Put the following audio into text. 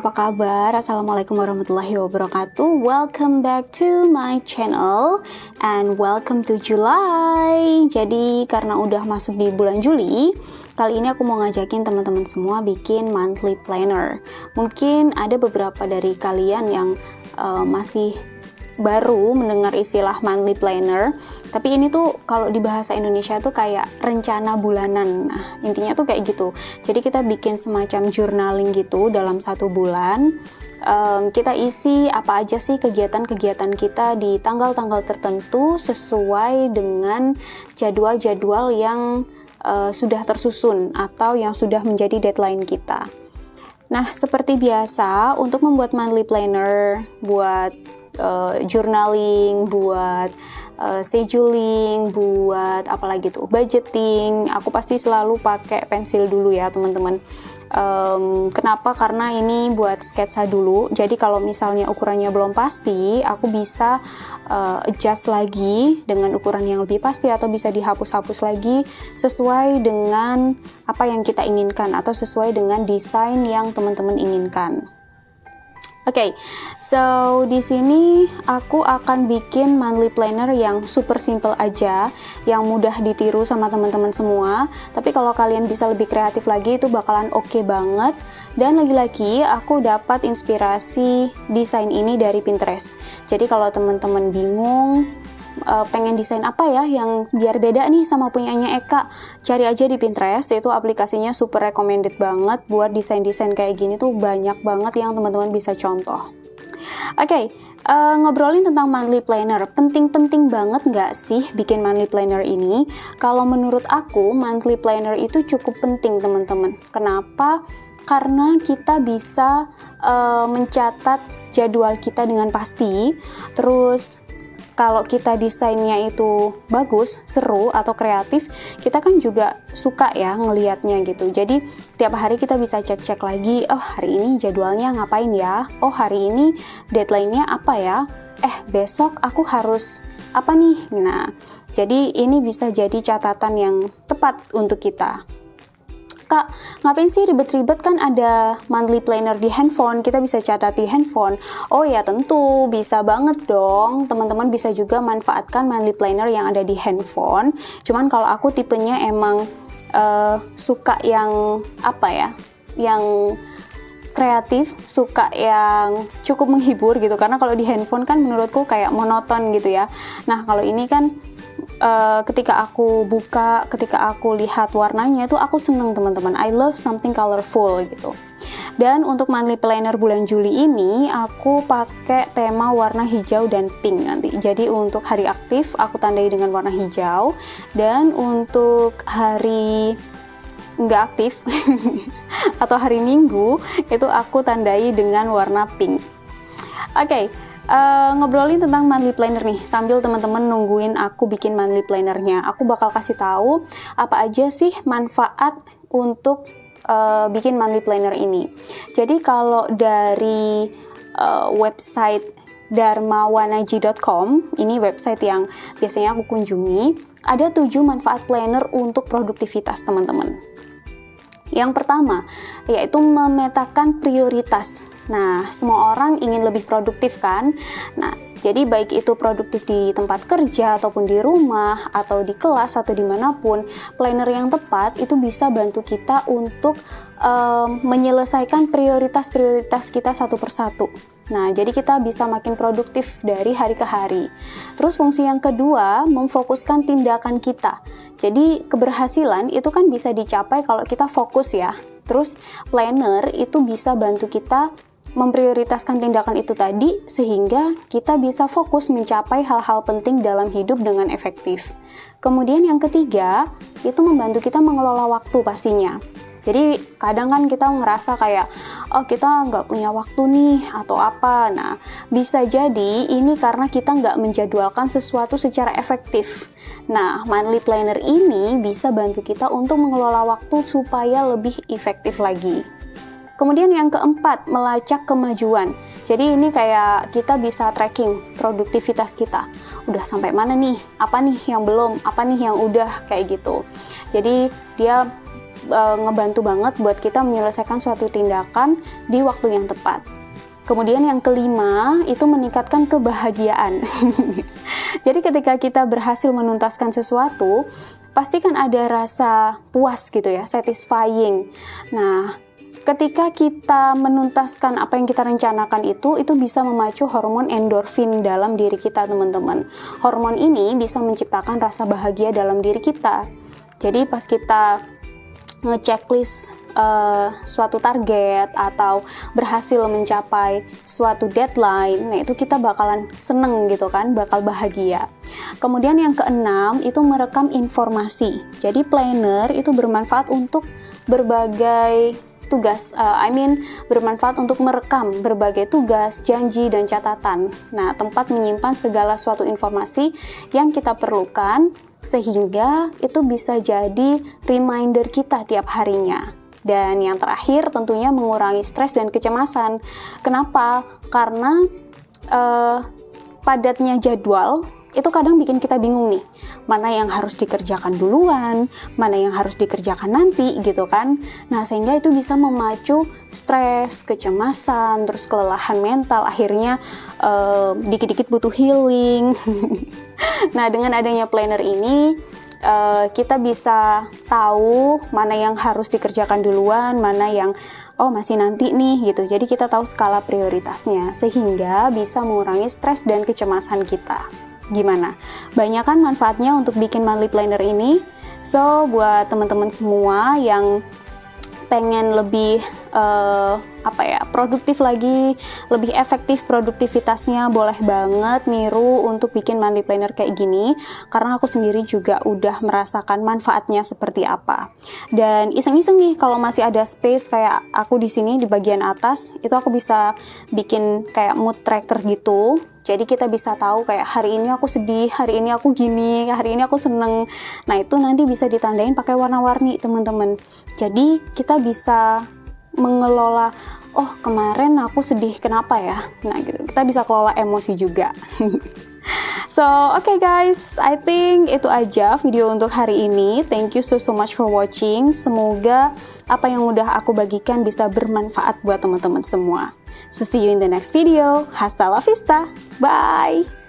apa kabar? Assalamualaikum warahmatullahi wabarakatuh. Welcome back to my channel and welcome to July. Jadi karena udah masuk di bulan Juli, kali ini aku mau ngajakin teman-teman semua bikin monthly planner. Mungkin ada beberapa dari kalian yang masih baru mendengar istilah monthly planner, tapi ini tuh kalau di bahasa Indonesia tuh kayak rencana bulanan. Nah, intinya tuh kayak gitu. Jadi kita bikin semacam journaling gitu dalam 1 bulan. Kita isi apa aja sih kegiatan-kegiatan kita di tanggal-tanggal tertentu sesuai dengan jadwal-jadwal yang sudah tersusun atau yang sudah menjadi deadline kita. Nah, seperti biasa untuk membuat monthly planner, buat journaling, buat scheduling, buat apalagi tuh budgeting, aku pasti selalu pakai pensil dulu ya teman-teman. Kenapa? Karena ini buat sketsa dulu, jadi kalau misalnya ukurannya belum pasti, aku bisa adjust lagi dengan ukuran yang lebih pasti atau bisa dihapus-hapus lagi sesuai dengan apa yang kita inginkan atau sesuai dengan desain yang teman-teman inginkan. Oke, so di sini aku akan bikin monthly planner yang super simple aja, yang mudah ditiru sama teman-teman semua. Tapi kalau kalian bisa lebih kreatif lagi, itu bakalan oke banget. Dan lagi-lagi aku dapat inspirasi desain ini dari Pinterest. Jadi kalau teman-teman bingung pengen desain apa ya yang biar beda nih sama punyanya Eka, cari aja di Pinterest, itu aplikasinya super recommended banget buat desain-desain kayak gini tuh, banyak banget yang teman-teman bisa contoh. Oke, ngobrolin tentang monthly planner, penting-penting banget nggak sih bikin monthly planner ini? Kalau menurut aku, monthly planner itu cukup penting teman-teman. Kenapa? Karena kita bisa mencatat jadwal kita dengan pasti, terus kalau kita desainnya itu bagus, seru, atau kreatif, kita kan juga suka ya ngelihatnya gitu. Jadi tiap hari kita bisa cek-cek lagi, oh hari ini jadwalnya ngapain ya? Oh hari ini deadline-nya apa ya? Besok aku harus apa nih? Nah, jadi ini bisa jadi catatan yang tepat untuk kita. Kak, ngapain sih ribet-ribet, kan ada monthly planner di handphone, kita bisa catat di handphone. Oh ya tentu, bisa banget dong, teman-teman bisa juga manfaatkan monthly planner yang ada di handphone. Cuman kalau aku tipenya emang suka yang apa ya, yang kreatif, suka yang cukup menghibur gitu, karena kalau di handphone kan menurutku kayak monoton gitu ya. Nah kalau ini kan ketika aku buka, ketika aku lihat warnanya itu aku seneng teman-teman. I love something colorful gitu. Dan untuk monthly planner bulan Juli ini aku pakai tema warna hijau dan pink nanti. Jadi untuk hari aktif aku tandai dengan warna hijau, dan untuk hari nggak aktif atau hari Minggu itu aku tandai dengan warna pink. Oke. Ngobrolin tentang monthly planner nih, sambil teman-teman nungguin aku bikin monthly plannernya, aku bakal kasih tahu apa aja sih manfaat untuk bikin monthly planner ini. Jadi kalau dari website dharmawanaji.com, ini website yang biasanya aku kunjungi, ada 7 manfaat planner untuk produktivitas teman-teman. Yang pertama, yaitu memetakan prioritas. Nah, semua orang ingin lebih produktif kan? Nah, jadi baik itu produktif di tempat kerja, ataupun di rumah, atau di kelas, atau dimanapun, planner yang tepat itu bisa bantu kita untuk menyelesaikan prioritas-prioritas kita satu persatu. Nah, jadi kita bisa makin produktif dari hari ke hari. Terus fungsi yang kedua, memfokuskan tindakan kita. Jadi keberhasilan itu kan bisa dicapai kalau kita fokus ya. Terus planner itu bisa bantu kita memprioritaskan tindakan itu tadi, sehingga kita bisa fokus mencapai hal-hal penting dalam hidup dengan efektif. Kemudian yang ketiga, itu membantu kita mengelola waktu pastinya. Jadi kadang kan kita ngerasa kayak, oh kita nggak punya waktu nih atau apa. Nah, bisa jadi ini karena kita nggak menjadwalkan sesuatu secara efektif. Nah, monthly planner ini bisa bantu kita untuk mengelola waktu supaya lebih efektif lagi. Kemudian yang keempat, melacak kemajuan. Jadi ini kayak kita bisa tracking produktivitas kita. Udah sampai mana nih? Apa nih yang belum? Apa nih yang udah? Kayak gitu. Jadi dia ngebantu banget buat kita menyelesaikan suatu tindakan di waktu yang tepat. Kemudian yang kelima, itu meningkatkan kebahagiaan. Jadi ketika kita berhasil menuntaskan sesuatu, pasti kan ada rasa puas gitu ya, satisfying. Nah, ketika kita menuntaskan apa yang kita rencanakan itu bisa memacu hormon endorfin dalam diri kita, teman-teman. Hormon ini bisa menciptakan rasa bahagia dalam diri kita. Jadi pas kita nge-checklist suatu target atau berhasil mencapai suatu deadline, nah itu kita bakalan seneng gitu kan, bakal bahagia. Kemudian yang keenam itu merekam informasi. Jadi planner itu bermanfaat untuk berbagai tugas, bermanfaat untuk merekam berbagai tugas, janji, dan catatan. Nah, tempat menyimpan segala suatu informasi yang kita perlukan, sehingga itu bisa jadi reminder kita tiap harinya. Dan yang terakhir tentunya mengurangi stres dan kecemasan. Kenapa? Karena padatnya jadwal itu kadang bikin kita bingung nih, mana yang harus dikerjakan duluan, mana yang harus dikerjakan nanti gitu kan. Nah, sehingga itu bisa memacu stres, kecemasan, terus kelelahan mental, akhirnya dikit-dikit butuh healing. Nah, dengan adanya planner ini kita bisa tahu mana yang harus dikerjakan duluan, mana yang masih nanti nih gitu. Jadi kita tahu skala prioritasnya, sehingga bisa mengurangi stres dan kecemasan kita. Gimana? Banyak kan manfaatnya untuk bikin monthly planner ini? So, buat teman-teman semua yang pengen lebih produktif lagi, lebih efektif produktivitasnya, boleh banget niru untuk bikin monthly planner kayak gini, karena aku sendiri juga udah merasakan manfaatnya seperti apa. Dan iseng-iseng nih, kalau masih ada space kayak aku di sini di bagian atas, itu aku bisa bikin kayak mood tracker gitu. Jadi kita bisa tahu kayak hari ini aku sedih, hari ini aku gini, hari ini aku seneng. Nah, itu nanti bisa ditandain pakai warna-warni, teman-teman. Jadi kita bisa mengelola, kemarin aku sedih, kenapa ya? Nah, gitu. Kita bisa kelola emosi juga. So, okay guys, I think itu aja video untuk hari ini. Thank you so much for watching. Semoga apa yang udah aku bagikan bisa bermanfaat buat teman-teman semua. So, see you in the next video. Hasta la vista. Bye!